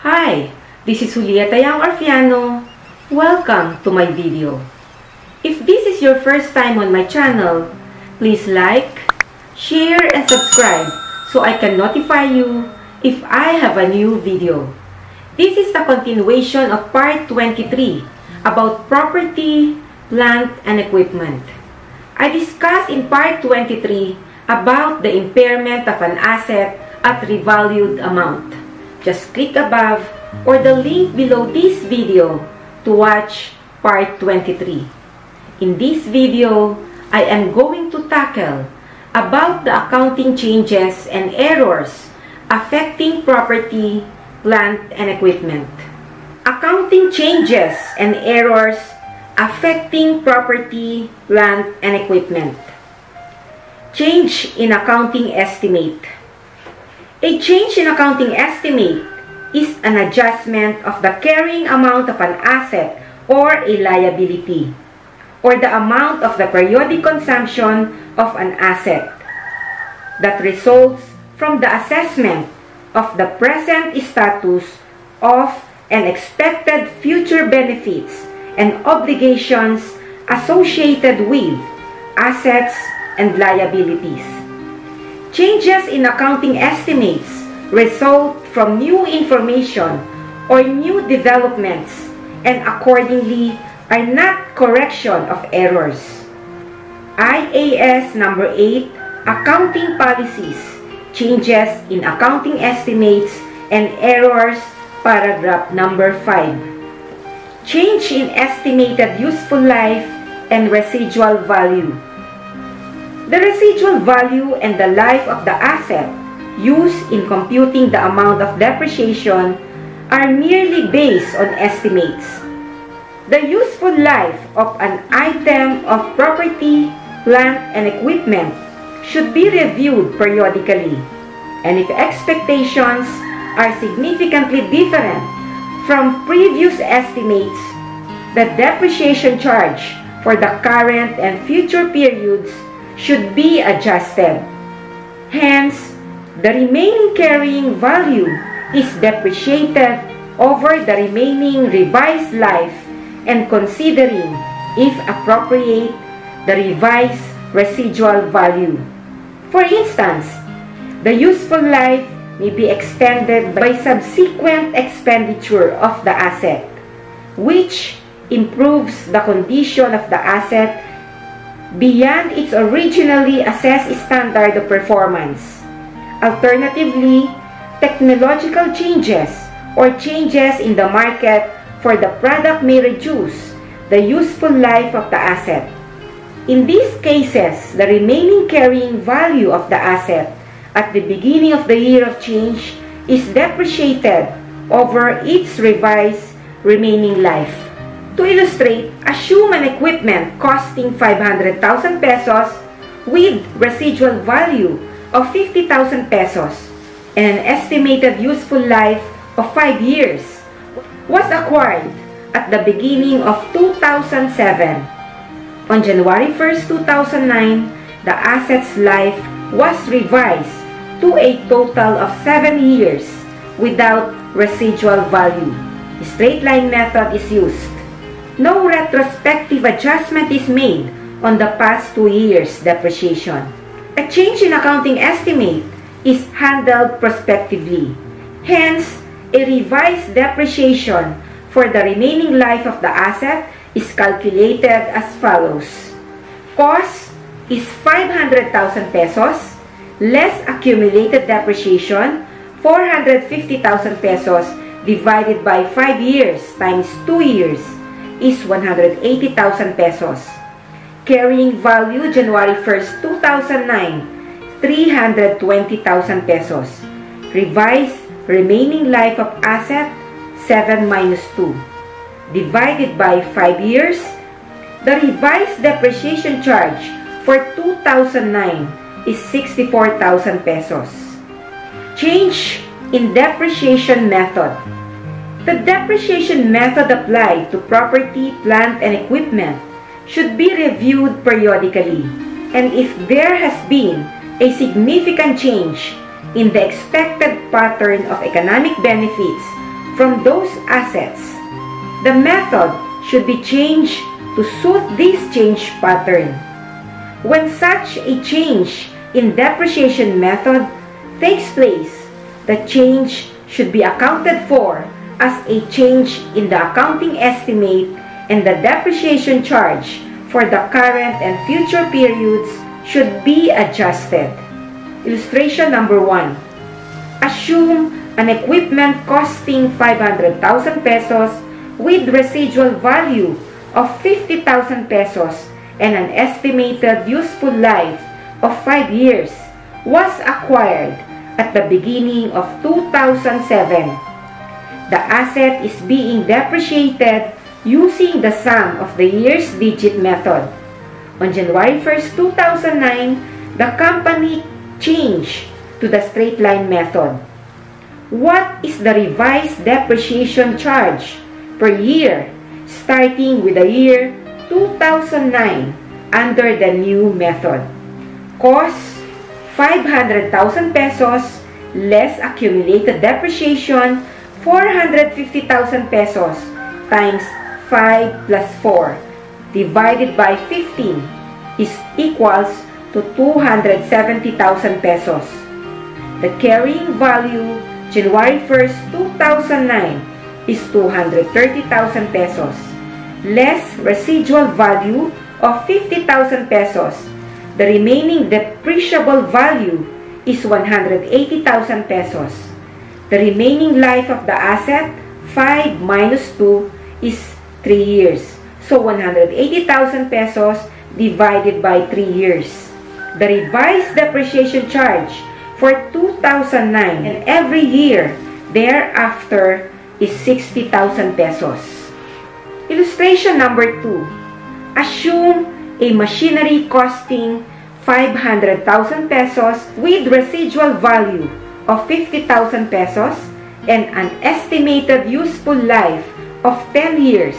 Hi, this is Julieta Yang Orfiano. Welcome to my video. If this is your first time on my channel, please like, share, and subscribe so I can notify you if I have a new video. This is the continuation of part 23 about property, plant, and equipment. I discussed in part 23 about the impairment of an asset at revalued amount. Just click above or the link below this video to watch part 23. In this video, I am going to tackle about the accounting changes and errors affecting property, plant, and equipment. Accounting changes and errors affecting property, plant, and equipment. Change in accounting estimate. A change in accounting estimate is an adjustment of the carrying amount of an asset or a liability, or the amount of the periodic consumption of an asset that results from the assessment of the present status of and expected future benefits and obligations associated with assets and liabilities. Changes in accounting estimates result from new information or new developments and accordingly are not correction of errors. IAS number 8, Accounting Policies, Changes in Accounting Estimates and Errors, paragraph number 5. Change in estimated useful life and residual value. The residual value and the life of the asset used in computing the amount of depreciation are merely based on estimates. The useful life of an item of property, plant, and equipment should be reviewed periodically, and if expectations are significantly different from previous estimates, the depreciation charge for the current and future periods should be adjusted. Hence, the remaining carrying value is depreciated over the remaining revised life and considering, if appropriate, the revised residual value. For instance, the useful life may be extended by subsequent expenditure of the asset, which improves the condition of the asset beyond its originally assessed standard of performance. Alternatively, technological changes or changes in the market for the product may reduce the useful life of the asset. In these cases, the remaining carrying value of the asset at the beginning of the year of change is depreciated over its revised remaining life. To illustrate, assume an equipment costing 500,000 pesos with residual value of 50,000 pesos and an estimated useful life of 5 years was acquired at the beginning of 2007. On January 1st, 2009, the asset's life was revised to a total of 7 years without residual value. The straight line method is used. No retrospective adjustment is made on the past 2 years' depreciation. A change in accounting estimate is handled prospectively. Hence, a revised depreciation for the remaining life of the asset is calculated as follows. Cost is 500,000 pesos less accumulated depreciation 450,000 pesos divided by 5 years times 2 years is 180,000 pesos. Carrying value January 1st, 2009, 320,000 pesos. Revised remaining life of asset, 7 minus 2. Divided by 5 years, the revised depreciation charge for 2009 is 64,000 pesos. Change in depreciation method. The depreciation method applied to property, plant, and equipment should be reviewed periodically, and if there has been a significant change in the expected pattern of economic benefits from those assets. The method should be changed to suit this change pattern. When such a change in depreciation method takes place, the change should be accounted for as a change in the accounting estimate, and the depreciation charge for the current and future periods should be adjusted. Illustration number 1. Assume an equipment costing 500,000 pesos with residual value of 50,000 pesos and an estimated useful life of 5 years was acquired at the beginning of 2007. The asset is being depreciated using the sum of the year's digit method. On January 1st, 2009, the company changed to the straight line method. What is the revised depreciation charge per year starting with the year 2009 under the new method? Cost 500,000 pesos less accumulated depreciation 450,000 pesos times 5 plus 4 divided by 15 is equals to 270,000 pesos. The carrying value January 1st, 2009 is 230,000 pesos less residual value of 50,000 pesos. The remaining depreciable value is 180,000 pesos. The remaining life of the asset, 5 minus 2, is 3 years. So 180,000 pesos divided by 3 years. The revised depreciation charge for 2009 and every year thereafter is 60,000 pesos. Illustration number 2. Assume a machinery costing 500,000 pesos with residual value of 50,000 pesos and an estimated useful life of 10 years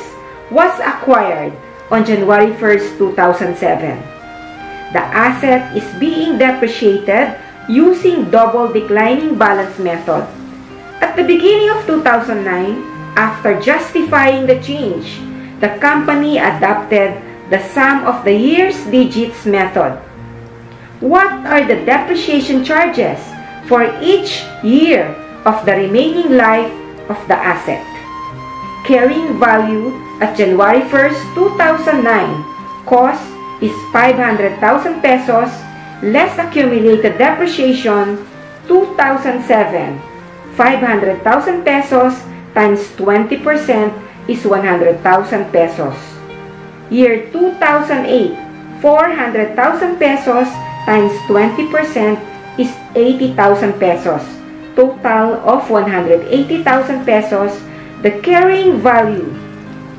was acquired on January 1st, 2007. The asset is being depreciated using double declining balance method. At the beginning of 2009, after justifying the change, the company adopted the sum of the year's digits method. What are the depreciation charges for each year of the remaining life of the asset? Carrying value at January 1st, 2009, cost is 500,000 pesos less accumulated depreciation 2007. 500,000 pesos times 20% is 100,000 pesos. Year 2008, 400,000 pesos times 20% is 80,000 pesos. Total of 180,000 pesos. The carrying value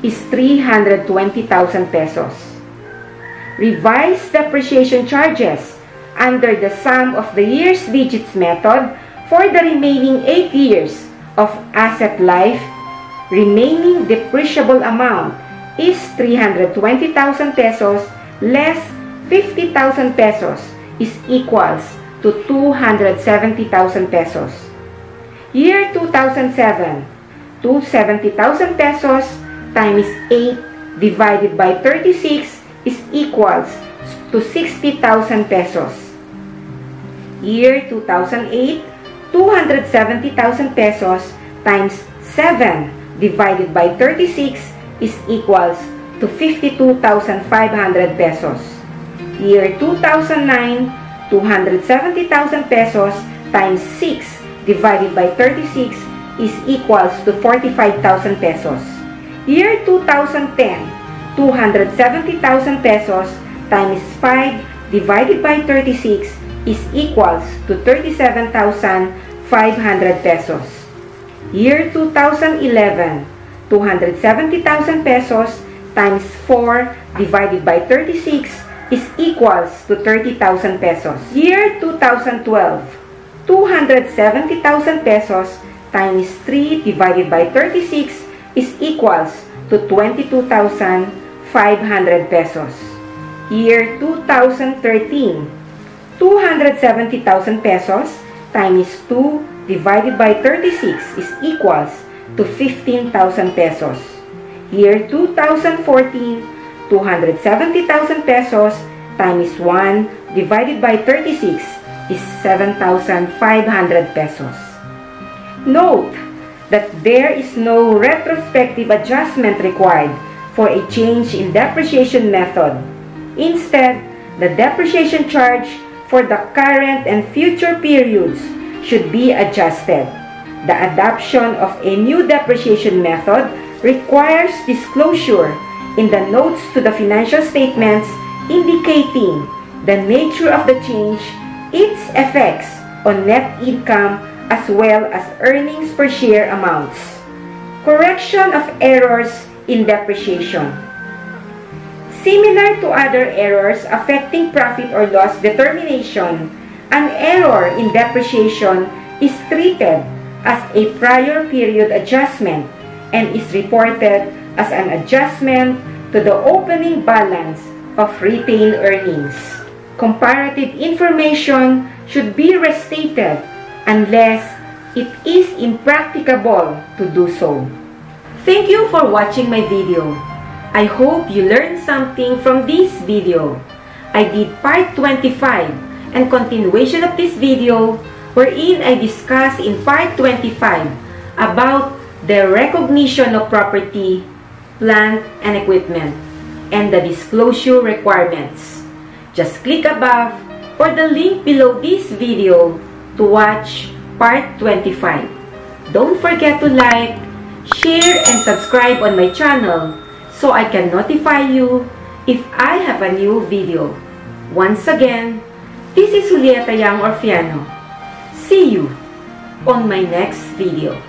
is 320,000 pesos. Revised depreciation charges under the sum of the year's digits method for the remaining 8 years of asset life. Remaining depreciable amount is 320,000 pesos less 50,000 pesos is equals to 270,000 pesos. Year 2007, 270,000 pesos times 8 divided by 36 is equals to 60,000 pesos. Year 2008, 270,000 pesos times 7 divided by 36 is equals to 52,500 pesos. Year 2009, 270,000 pesos times 6 divided by 36 is equals to 45,000 pesos. Year 2010, 270,000 pesos times 5 divided by 36 is equals to 37,500 pesos. Year 2011, 270,000 pesos times 4 divided by 36 is equals to 30,000 pesos. Year 2012, 270,000 pesos times 3 divided by 36 is equals to 22,500 pesos. Year 2013, 270,000 pesos times 2 divided by 36 is equals to 15,000 pesos. Year 2014, 270,000 pesos times 1 divided by 36 is 7,500 pesos. Note that there is no retrospective adjustment required for a change in depreciation method. Instead, the depreciation charge for the current and future periods should be adjusted. The adoption of a new depreciation method requires disclosure in the notes to the financial statements indicating the nature of the change, its effects on net income, as well as earnings per share amounts. Correction of errors in depreciation. Similar to other errors affecting profit or loss determination, an error in depreciation is treated as a prior period adjustment and is reported as an adjustment to the opening balance of retained earnings. Comparative information should be restated unless it is impracticable to do so. Thank you for watching my video. I hope you learned something from this video. I did part 25 and continuation of this video wherein I discuss in part 25 about the recognition of property, plant, and equipment, and the disclosure requirements. Just click above or the link below this video to watch part 25. Don't forget to like, share, and subscribe on my channel so I can notify you if I have a new video. Once again, this is Julieta Yang Orfiano. See you on my next video.